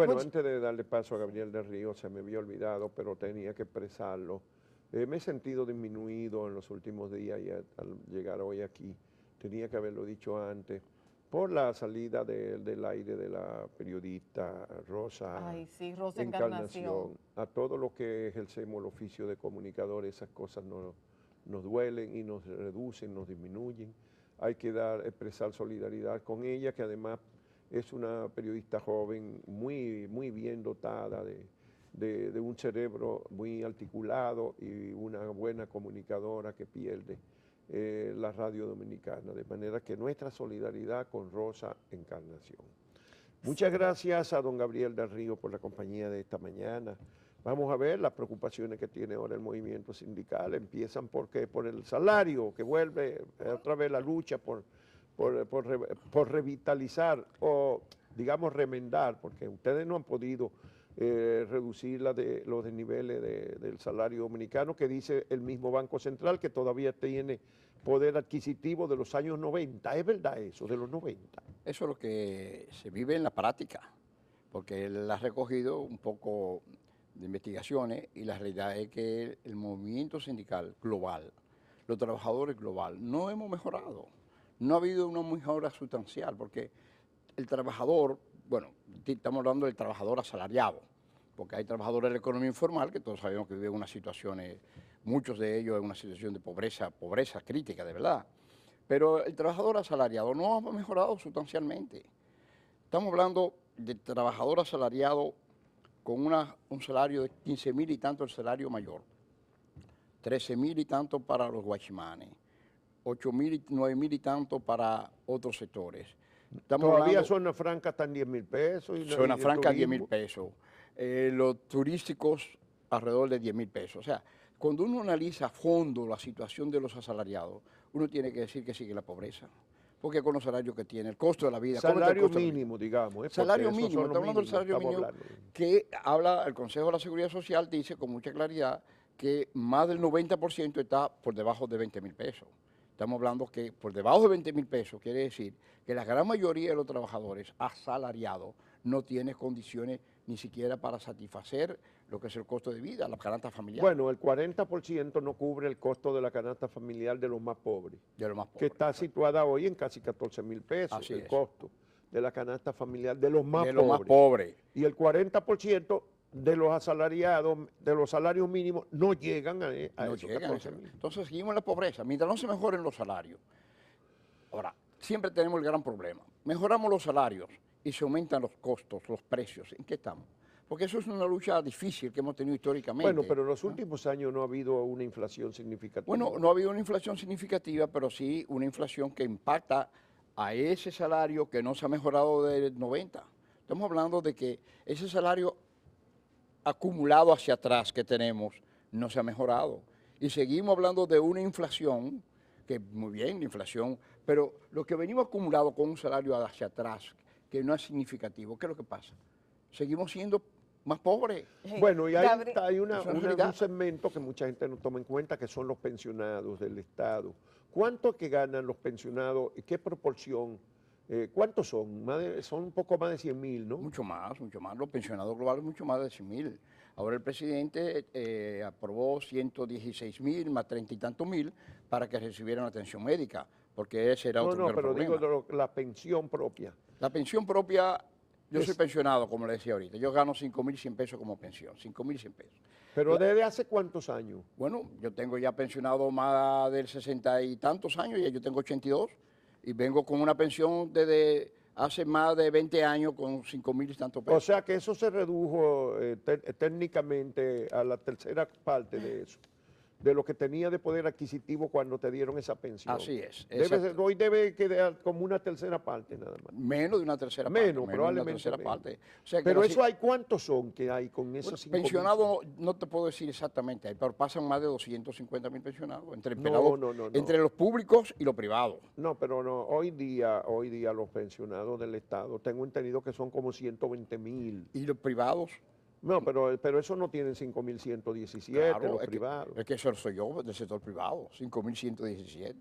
Bueno, antes de darle paso a Gabriel del Río, se me había olvidado, pero tenía que expresarlo. Me he sentido disminuido en los últimos días y al llegar hoy aquí, tenía que haberlo dicho antes, por la salida del aire de la periodista Rosa Ay, sí, Rosa Encarnación. Encarnación. A todos los que ejercemos el oficio de comunicador, esas cosas nos duelen y nos reducen, nos disminuyen. Hay que expresar solidaridad con ella, que además es una periodista joven muy bien dotada de un cerebro muy articulado y una buena comunicadora que pierde la radio dominicana. De manera que nuestra solidaridad con Rosa Encarnación. Muchas gracias a don Gabriel del Río por la compañía de esta mañana. Vamos a ver las preocupaciones que tiene ahora el movimiento sindical. Empiezan por el salario, que vuelve otra vez la lucha por revitalizar o, digamos, remendar, porque ustedes no han podido reducir los desniveles del salario dominicano, que dice el mismo Banco Central que todavía tiene poder adquisitivo de los años 90. ¿Es verdad eso, de los 90? Eso es lo que se vive en la práctica, porque él ha recogido un poco de investigaciones y la realidad es que el movimiento sindical global, los trabajadores global, no hemos mejorado. No ha habido una mejora sustancial, porque el trabajador, bueno, estamos hablando del trabajador asalariado, porque hay trabajadores de la economía informal que todos sabemos que viven unas situaciones, muchos de ellos en una situación de pobreza crítica, de verdad. Pero el trabajador asalariado no ha mejorado sustancialmente. Estamos hablando de trabajador asalariado con un salario de 15.000 y tanto el salario mayor, 13.000 y tanto para los guachimanes, 8.000 y 9.000 y tanto para otros sectores. Todavía zona franca están 10.000 pesos. Zona franca 10.000 pesos. Los turísticos alrededor de 10.000 pesos. O sea, cuando uno analiza a fondo la situación de los asalariados, uno tiene que decir que sigue la pobreza. Porque con los salarios que tiene, el costo de la vida. Salario mínimo, digamos. Salario mínimo, estamos hablando del salario mínimo que habla el Consejo de la Seguridad Social, dice con mucha claridad que más del 90% está por debajo de 20.000 pesos. Estamos hablando que por debajo de 20.000 pesos quiere decir que la gran mayoría de los trabajadores asalariados no tiene condiciones ni siquiera para satisfacer lo que es el costo de vida, la canasta familiar. Bueno, el 40% no cubre el costo de la canasta familiar de los más pobres. De los más pobres. Que está situada hoy en casi 14.000 pesos, Así el es. costo de la canasta familiar de los más pobres. De los más pobres. Y el 40% de los asalariados, de los salarios mínimos, no llegan a esos 14.000. Entonces seguimos en la pobreza, mientras no se mejoren los salarios. Ahora, siempre tenemos el gran problema. Mejoramos los salarios y se aumentan los costos, los precios. ¿En qué estamos? Porque eso es una lucha difícil que hemos tenido históricamente. Bueno, pero en los últimos años no ha habido una inflación significativa. Bueno, no ha habido una inflación significativa, pero sí una inflación que impacta a ese salario que no se ha mejorado desde 90. Estamos hablando de que ese salario acumulado hacia atrás que tenemos no se ha mejorado. Y seguimos hablando de una inflación, que muy bien, la inflación, pero lo que venimos acumulado con un salario hacia atrás, que no es significativo, ¿qué es lo que pasa? Seguimos siendo más pobres. Bueno, y hay un segmento que mucha gente no toma en cuenta, que son los pensionados del Estado. ¿Cuánto que ganan los pensionados y qué proporción? ¿Cuántos son? Son un poco más de 100.000, ¿no? Mucho más. Los pensionados globales mucho más de 100.000. Ahora el presidente aprobó 116.000 más 30 y tantos mil para que recibieran atención médica, porque ese era otro gran problema. No, pero digo la pensión propia. La pensión propia, yo soy pensionado, como le decía ahorita. Yo gano 5.100 pesos como pensión, 5.100 pesos. ¿Pero desde hace cuántos años? Bueno, yo tengo ya pensionado más del 60 y tantos años, ya yo tengo 82, y vengo con una pensión desde hace más de 20 años con 5.000 y tantos pesos. O sea que eso se redujo técnicamente a la tercera parte de eso, de lo que tenía de poder adquisitivo cuando te dieron esa pensión. Así es. Hoy debe quedar como una tercera parte nada más. Menos de una tercera parte. Menos, probablemente. De una tercera parte. O sea, pero eso hay, ¿cuántos son que hay con esos 5.000? Pensionados no te puedo decir exactamente, pero pasan más de 250.000 pensionados, entre los públicos y los privados. No, pero no, hoy día los pensionados del Estado, tengo entendido que son como 120.000. ¿Y los privados? No, pero eso no tienen 5.117, claro, los privados. Es que eso soy yo del sector privado, 5.117.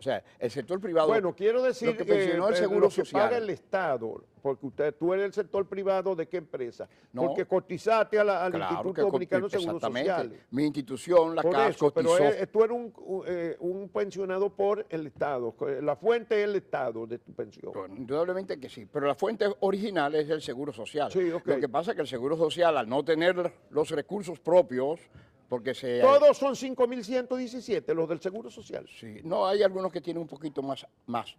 O sea, el sector privado... Bueno, quiero decir lo que mencionó el Seguro lo que Social. paga el Estado, porque tú eres el sector privado ¿de qué empresa? No. Porque cotizaste al Claro Instituto Dominicano de Seguro exactamente. Social. Mi institución, la Por CAS, eso, pero cotizó. tú eres un pensionado por el Estado. La fuente es el Estado de tu pensión. Bueno, indudablemente que sí, pero la fuente original es el Seguro Social. Sí, ok. Lo que pasa es que el Seguro Social, al no tener los recursos propios, porque Todos son 5.117 los del Seguro Social. Sí, no, hay algunos que tienen un poquito más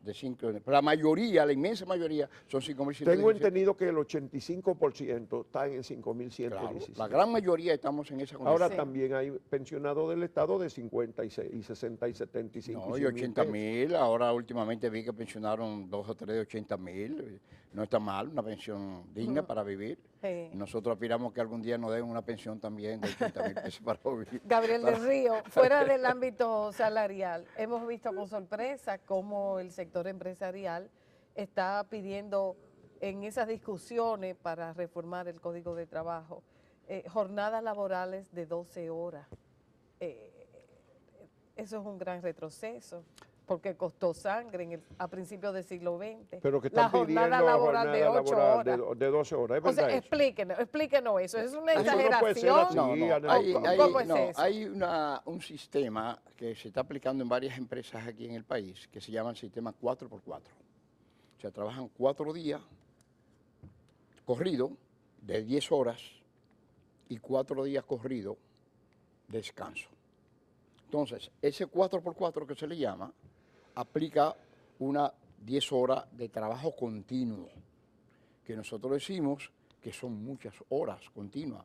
de 5, pero la mayoría, la inmensa mayoría, son 5.117. Tengo entendido que el 85% están en 5.117. Claro, la gran mayoría estamos en esa condición. Ahora también hay pensionados del Estado de 56 y 60 y 75. No, y 80.000, ahora últimamente vi que pensionaron 2 o 3 de 80.000, no está mal, una pensión digna para vivir. Sí. Nosotros aspiramos que algún día nos den una pensión también de 80.000 pesos para vivir. Gabriel del Río, fuera del ámbito salarial, hemos visto con sorpresa cómo el sector empresarial está pidiendo en esas discusiones para reformar el Código de Trabajo jornadas laborales de 12 horas. Eso es un gran retroceso, porque costó sangre a principios del siglo XX. Pero que la están pidiendo jornada laboral de 8 horas. de 12 horas, ¿es O sea, verdad eso? explíquenos eso. ¿Es una Eso no puede ser exageración? así. ¿Cómo es eso? Hay un sistema que se está aplicando en varias empresas aquí en el país que se llama el sistema 4x4. O sea, trabajan 4 días corrido de 10 horas y 4 días corrido de descanso. Entonces, ese 4x4 que se le llama, aplica una 10 horas de trabajo continuo, que nosotros decimos que son muchas horas continuas.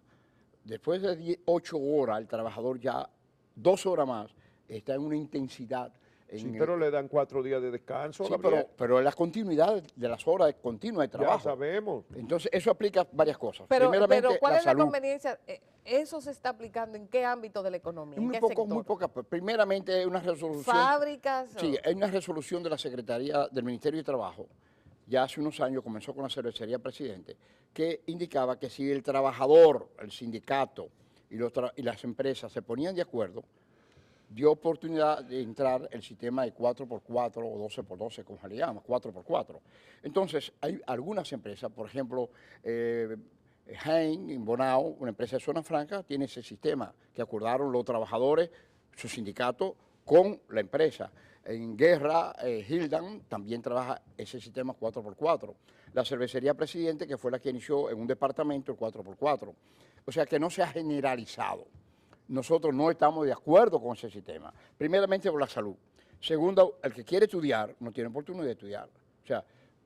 Después de 8 horas, el trabajador ya 2 horas más está en una intensidad. Sí, pero le dan 4 días de descanso. Sí, pero la continuidad de las horas continuas de trabajo. Ya sabemos. Entonces, eso aplica varias cosas. Pero Primeramente, ¿cuál es la salud. conveniencia? ¿Eso se está aplicando en qué ámbito de la economía? ¿En qué sector? Muy poca. Primeramente, una resolución. ¿Fábricas? Sí, hay una resolución de la Secretaría del Ministerio de Trabajo, ya hace unos años comenzó con la Cervecería Presidente, que indicaba que si el trabajador, el sindicato y las empresas se ponían de acuerdo, dio oportunidad de entrar el sistema de 4x4 o 12x12, como se le llama, 4x4. Entonces, hay algunas empresas, por ejemplo, Hein, en Bonao, una empresa de Zona Franca, tiene ese sistema que acordaron los trabajadores, su sindicato, con la empresa. En Guerra, Hildan también trabaja ese sistema 4x4. La Cervecería Presidente, que fue la que inició en un departamento el 4x4. O sea que no se ha generalizado. Nosotros no estamos de acuerdo con ese sistema. Primeramente por la salud. Segundo, el que quiere estudiar no tiene oportunidad de estudiar. O sea,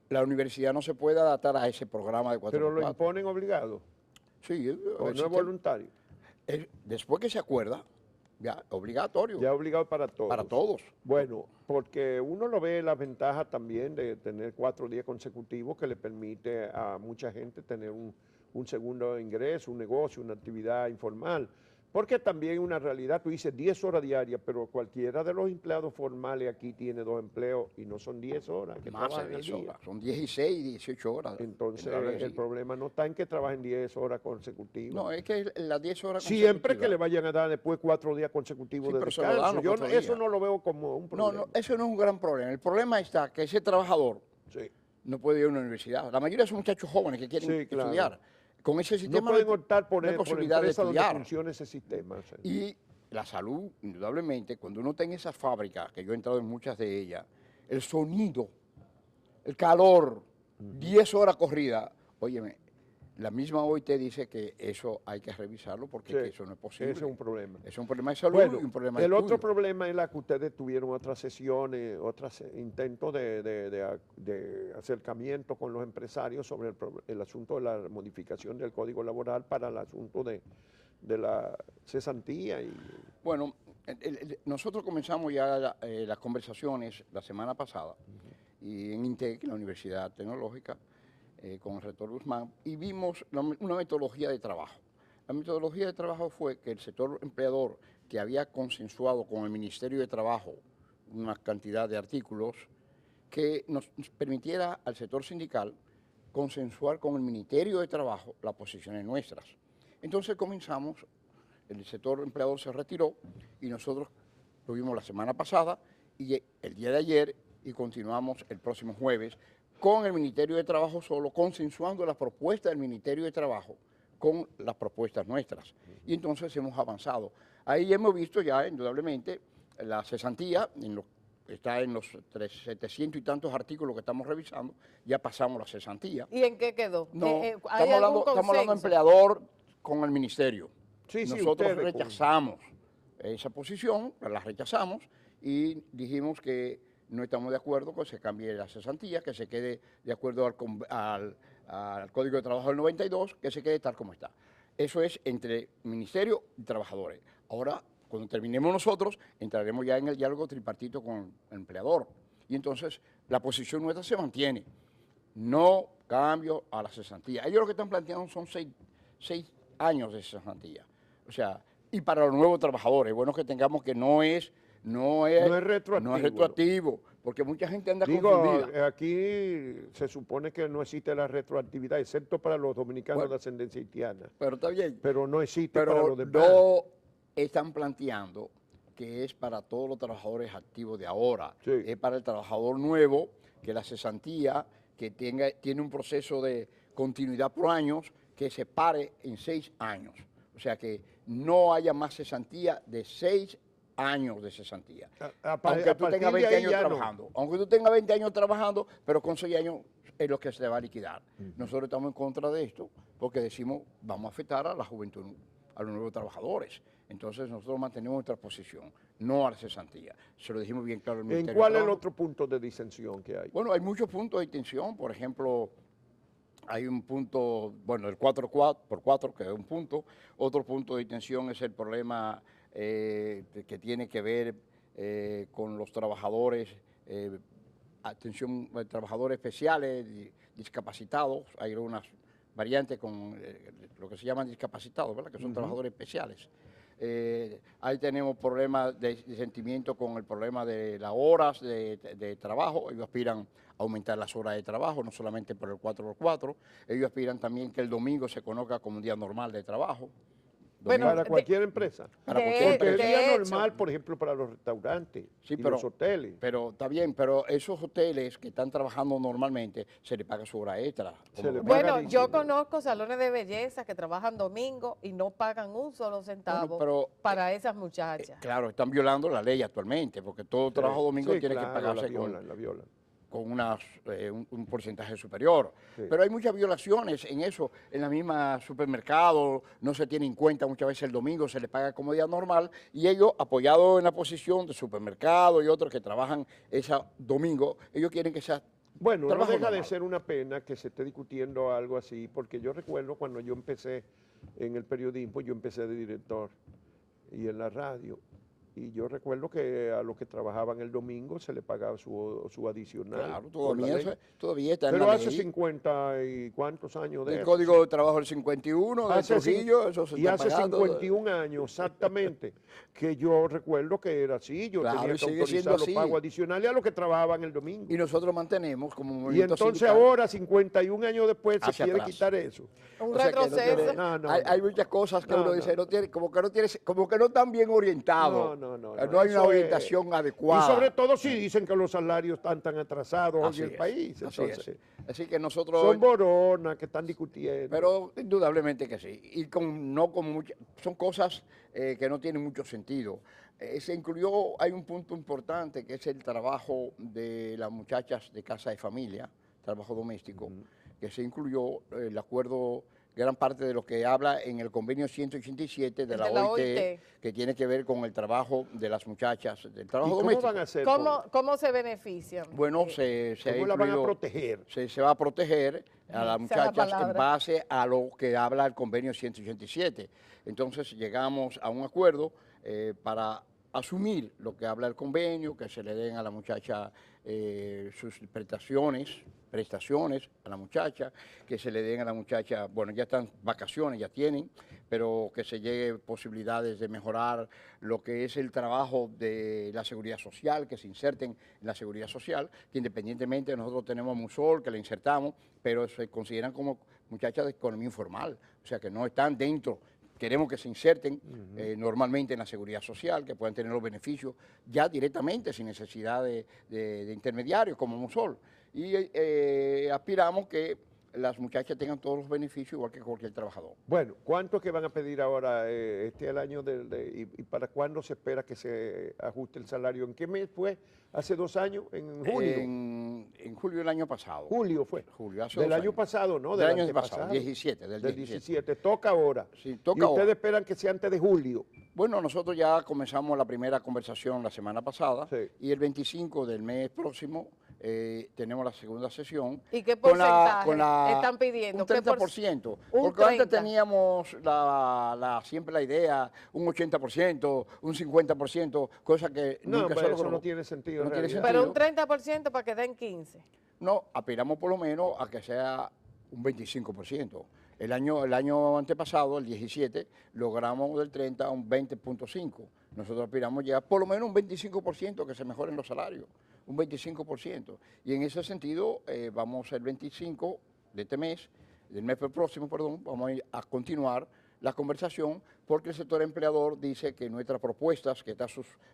la universidad no se puede adaptar a ese programa de 4x4. Pero lo imponen obligado. Sí. O no es voluntario. Después que se acuerda, ya obligatorio. Ya obligado para todos. Para todos. Bueno, porque uno lo ve la ventaja también de tener 4 días consecutivos que le permite a mucha gente tener un segundo ingreso, un negocio, una actividad informal. Porque también una realidad, tú dices 10 horas diarias, pero cualquiera de los empleados formales aquí tiene 2 empleos y no son 10 horas que Más trabajan de al 10 día. horas, son 16 y 18 horas. Entonces el problema no está en que trabajen 10 horas consecutivas. No, es que las 10 horas siempre que le vayan a dar después 4 días consecutivos Sí, de pero se lo descanso. dan los Yo 4 eso días. no lo veo como un problema. No, eso no es un gran problema. El problema está que ese trabajador Sí. no puede ir a una universidad. La mayoría son muchachos jóvenes que quieren Sí, claro. estudiar. Con ese No sistema pueden optar por posibilidad de empresas donde estudiar. funcione ese sistema. O sea. Y la salud, indudablemente, cuando uno está en esas fábricas, que yo he entrado en muchas de ellas, el sonido, el calor, 10 horas corrida, óyeme, la misma OIT dice que eso hay que revisarlo porque Sí, que eso no es posible. ese es un problema. Es un problema de salud Bueno, y un problema de el otro estudio. problema es la que ustedes tuvieron otras sesiones, otros intentos de acercamiento con los empresarios sobre el asunto de la modificación del Código Laboral para el asunto de la cesantía. Bueno, nosotros comenzamos ya las conversaciones la semana pasada y en INTEC, la Universidad Tecnológica, con el rector Guzmán, y vimos una metodología de trabajo. La metodología de trabajo fue que el sector empleador, que había consensuado con el Ministerio de Trabajo una cantidad de artículos, que nos permitiera al sector sindical consensuar con el Ministerio de Trabajo las posiciones nuestras. Entonces comenzamos, el sector empleador se retiró y nosotros tuvimos la semana pasada y el día de ayer y continuamos el próximo jueves con el Ministerio de Trabajo solo, consensuando las propuestas del Ministerio de Trabajo con las propuestas nuestras. Y entonces hemos avanzado. Ahí hemos visto ya, indudablemente, la cesantía, está en los 700 y tantos artículos que estamos revisando, ya pasamos la cesantía. ¿Y en qué quedó? No, ¿Hay estamos hablando empleador con el ministerio. Sí, sí, Nosotros ustedes, rechazamos esa posición, la rechazamos y dijimos que no estamos de acuerdo con que se cambie la cesantía, que se quede de acuerdo al Código de Trabajo del 92, que se quede tal como está. Eso es entre ministerio y trabajadores. Ahora, cuando terminemos nosotros, entraremos ya en el diálogo tripartito con el empleador. Y entonces la posición nuestra se mantiene. No cambio a la cesantía. Ellos lo que están planteando son 6 años de cesantía. O sea, y para los nuevos trabajadores, bueno que tengamos que no es retroactivo, porque mucha gente anda confundida. Aquí se supone que no existe la retroactividad, excepto para los dominicanos de ascendencia haitiana. Pero está bien. Pero no existe para los demás. No están planteando que es para todos los trabajadores activos de ahora. Sí. Es para el trabajador nuevo, que la cesantía, que tiene un proceso de continuidad por años, que se pare en 6 años. O sea, que no haya más cesantía de 6 años de cesantía. Aunque tú tengas 20 años trabajando. Aunque tú tengas 20 años trabajando, pero con 6 años es lo que se va a liquidar. Nosotros estamos en contra de esto porque decimos, vamos a afectar a la juventud, a los nuevos trabajadores. Entonces nosotros mantenemos nuestra posición, no a la cesantía. Se lo dijimos bien claro al Ministerio. ¿En cuál es el otro punto de disensión que hay? Bueno, hay muchos puntos de tensión. Por ejemplo, hay un punto, bueno, el 4x4, que es un punto. Otro punto de tensión es el problema que tiene que ver con los trabajadores, trabajadores especiales, discapacitados. Hay algunas variantes con lo que se llaman discapacitados, ¿verdad? Que son trabajadores especiales. Ahí tenemos problemas de sentimiento con el problema de las horas de trabajo. Ellos aspiran a aumentar las horas de trabajo, no solamente por el 4x4. Ellos aspiran también que el domingo se conozca como un día normal de trabajo. Bueno, para cualquier empresa. Para cualquier Porque empresa. es día normal, por ejemplo, para los restaurantes y los hoteles. Pero está bien, pero esos hoteles que están trabajando normalmente, se les paga su hora extra. Bueno, yo conozco salones de belleza que trabajan domingo y no pagan un solo centavo para esas muchachas. Claro, están violando la ley actualmente, porque todo trabajo domingo tiene que pagarse la violan. Con un porcentaje superior. Sí. Pero hay muchas violaciones en eso. En la misma supermercado no se tiene en cuenta muchas veces el domingo, se les paga como día normal y ellos, apoyados en la posición de supermercado y otros que trabajan ese domingo, ellos quieren que sea bueno, no deja normal. de ser una pena que se esté discutiendo algo así, porque yo recuerdo cuando yo empecé en el periodismo, yo empecé de director y en la radio. Y yo recuerdo que a los que trabajaban el domingo se les pagaba su adicional. Claro, todavía está en Pero la hace ley. 50 y cuántos años de el eso. Código de Trabajo del 51 de Trujillo, eso se está hace pagando. 51 años exactamente, que yo recuerdo que era así, yo tenía que autorizar los pagos adicionales a los que trabajaban el domingo. Y nosotros mantenemos como movimiento Y entonces sindical, ahora, 51 años después, se hacia quiere atrás. quitar eso. Un o sea, que no retroceso. tiene- hay muchas cosas que uno dice, como que no están bien orientados. No hay una orientación adecuada. Y sobre todo si dicen que los salarios están tan atrasados hoy en el país. Entonces, así que nosotros... Son boronas que están discutiendo. Pero indudablemente que sí. Y son cosas que no tienen mucho sentido. Se incluyó, hay un punto importante que es el trabajo de las muchachas de casa de familia, trabajo doméstico, que se incluyó el acuerdo, gran parte de lo que habla en el convenio 187 de la OIT, que tiene que ver con el trabajo de las muchachas, del trabajo doméstico. ¿Cómo van a hacer? ¿Cómo se benefician? Bueno, ¿Cómo la van a proteger? Se va a proteger a las muchachas en base a lo que habla el convenio 187. Entonces llegamos a un acuerdo para asumir lo que habla el convenio, que se le den a la muchacha sus prestaciones a la muchacha, que se le den a la muchacha, bueno, ya están vacaciones, ya tienen, pero que se llegue posibilidades de mejorar lo que es el trabajo de la seguridad social, que se inserten en la seguridad social, que independientemente nosotros tenemos Musol, que la insertamos, pero se consideran como muchachas de economía informal, o sea que no están dentro, queremos que se inserten normalmente en la seguridad social, que puedan tener los beneficios ya directamente, sin necesidad de intermediarios como Musol. Y aspiramos que las muchachas tengan todos los beneficios igual que cualquier trabajador. Bueno, ¿cuánto que van a pedir ahora este el año y para cuándo se espera que se ajuste el salario? ¿En qué mes fue? ¿Hace 2 años? ¿En julio? En julio del año pasado. Julio fue. Julio, hace del 2 año años. pasado, ¿no? Del año antepasado. pasado, 17. Del 17. Toca ahora. Sí, toca y ustedes ahora. esperan que sea antes de julio. Bueno, nosotros ya comenzamos la primera conversación la semana pasada Sí. y el 25 del mes próximo tenemos la segunda sesión. ¿Y qué con porcentaje la- están pidiendo? Un ¿Qué 30%. un Porque antes 30. teníamos siempre la idea, un 80%, un 50%, cosa que No, nunca pero se eso logró. no tiene sentido. No en tiene realidad. Pero un sentido. 30% para que den 15. No, aspiramos por lo menos a que sea un 25%. El año antepasado, el 17, logramos del 30 a un 20.5. Nosotros aspiramos ya por lo menos un 25% que se mejoren los salarios, un 25%. Y en ese sentido, vamos el 25 de este mes, del mes próximo, perdón, vamos a ir a continuar la conversación porque el sector empleador dice que nuestras propuestas, que está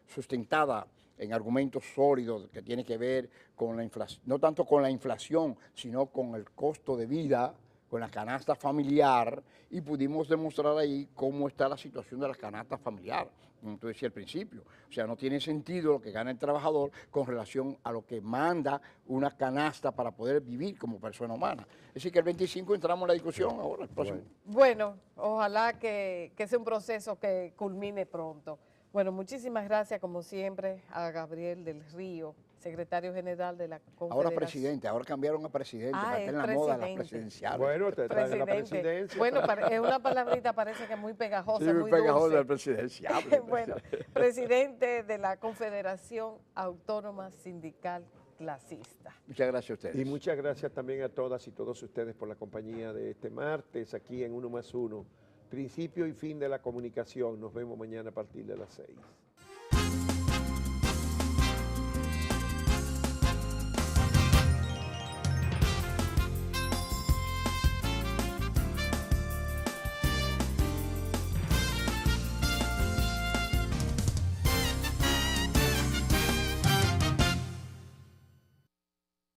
sustentada en argumentos sólidos que tiene que ver con la inflación, no tanto con la inflación, sino con el costo de vida, con la canasta familiar, y pudimos demostrar ahí cómo está la situación de la canasta familiar, como tú decías al principio. O sea, no tiene sentido lo que gana el trabajador con relación a lo que manda una canasta para poder vivir como persona humana. Es decir, que el 25 entramos en la discusión ahora, el próximo. Bueno, ojalá que sea un proceso que culmine pronto. Bueno, muchísimas gracias, como siempre, a Gabriel del Río, secretario general de la Confederación. Ahora presidente, ahora cambiaron a presidente, para es estar en la moda las presidente. presidenciales. Bueno, te traen a la Presidente. presidencia. Bueno, es una palabrita, parece que muy pegajosa, Sí, muy pegajoso dulce. del presidencial. Bueno, presidente de la Confederación Autónoma Sindical Clasista. Muchas gracias a ustedes. Y muchas gracias también a todas y todos ustedes por la compañía de este martes aquí en 1+1, principio y fin de la comunicación. Nos vemos mañana a partir de las 6.